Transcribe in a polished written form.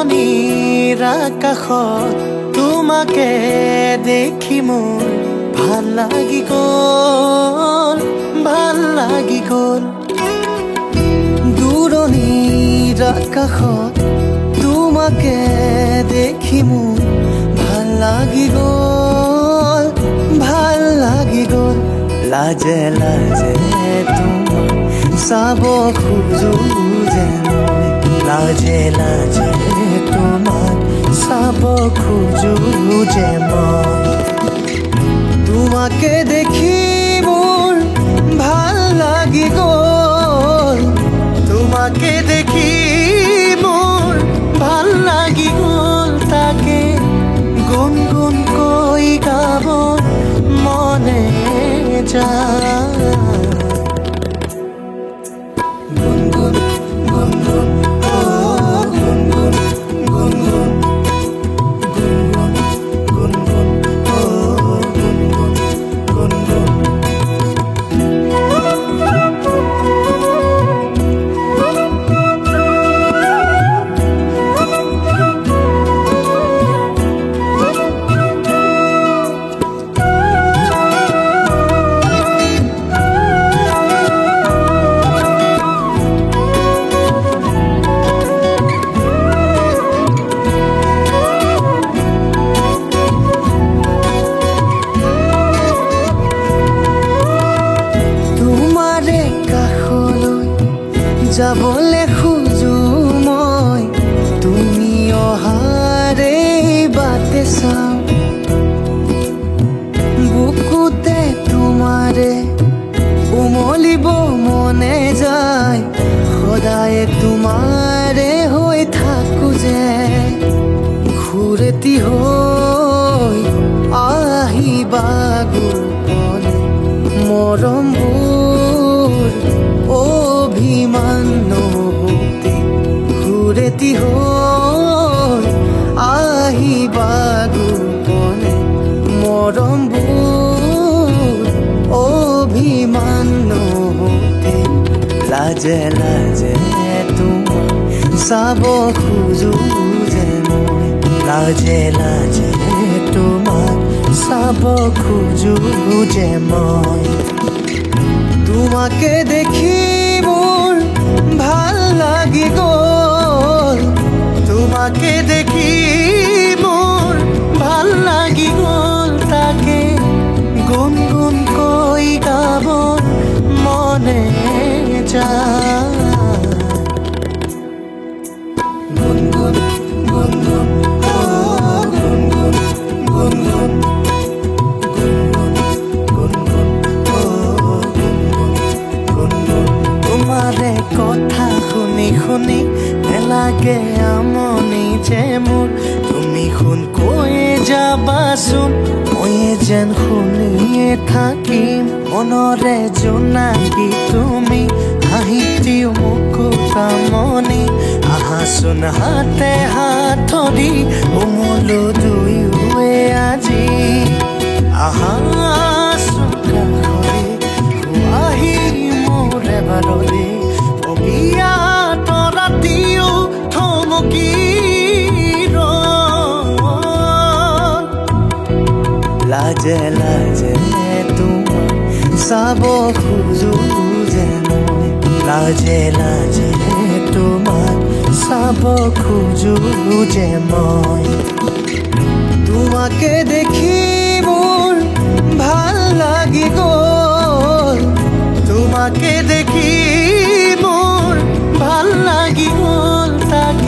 দূৰণিৰ আকাশত তোমাকে দেখি মোৰ ভাল লাগি গ'ল দূৰণিৰ আকাশত তোমাকে দেখি মোৰ ভাল লাগি গ'ল লাজে লাজে তোমাক চাব খোজো যেন লাজে লাজে তোমাক চাব খোজো যে মই তোমাকে দেখি মোৰ ভাল লাগি গ'ল তোমাকে দেখি মোৰ ভাল লাগি গ'ল তাকে গুণগুণ কৈ গাব মনে যায় গুণগুণ গুণগুণ যাবলে খোজো মই তুমি অহাৰে বাটে চাওঁ বুকুতে তোমাৰে উমলিব মনে যায় সদায় তোমাৰে হৈ থাকো যে ঘূৰেতি হৈ আহিবা গোপনে মৰমবোৰ অভিমান নহতে ঘূৰেতি হৈ আহিবা গোপনে মৰমবোৰ অভিমান নহতে লাজে লাজে তোমাক চাব খোজো যে মই লাজে লাজে তোমাক চাব খোজো যে মই তোমাকে দেখি মোৰ ভাল লাগি গ'ল তোমাকে দেখি মোৰ ভাল লাগি গ'ল তাকে গুণগুণ কৈ গাব মনে যায় গুণগুণ গুণগুণ গুণগুণ গুণগুণ তোমাৰে কথা শুনি শুনি নেলাগে আমনি যে মোৰ তুমি শুন কৈয়ে যাবাচোন মই যেন শুনিয়ে থাকিম মনৰে জোনাকী তুমি হাঁহিটিও মুকুতামণি আহাচোন হাতে হাত ধৰি উমলো দুয়োৱে আজি আহাচোন কাষৰে আহি মোৰ এবাৰলে অবিয়াত ৰাতিও থমকি লাজে লাজে তোমাক চাব খোজো যে মই লাজে লাজে তোমাক চাব খোজো যে মই তোমাকে দেখি মোৰ ভাল লাগি গ'ল তোমাকে দেখি মোৰ ভাল লাগি গ'ল তাকে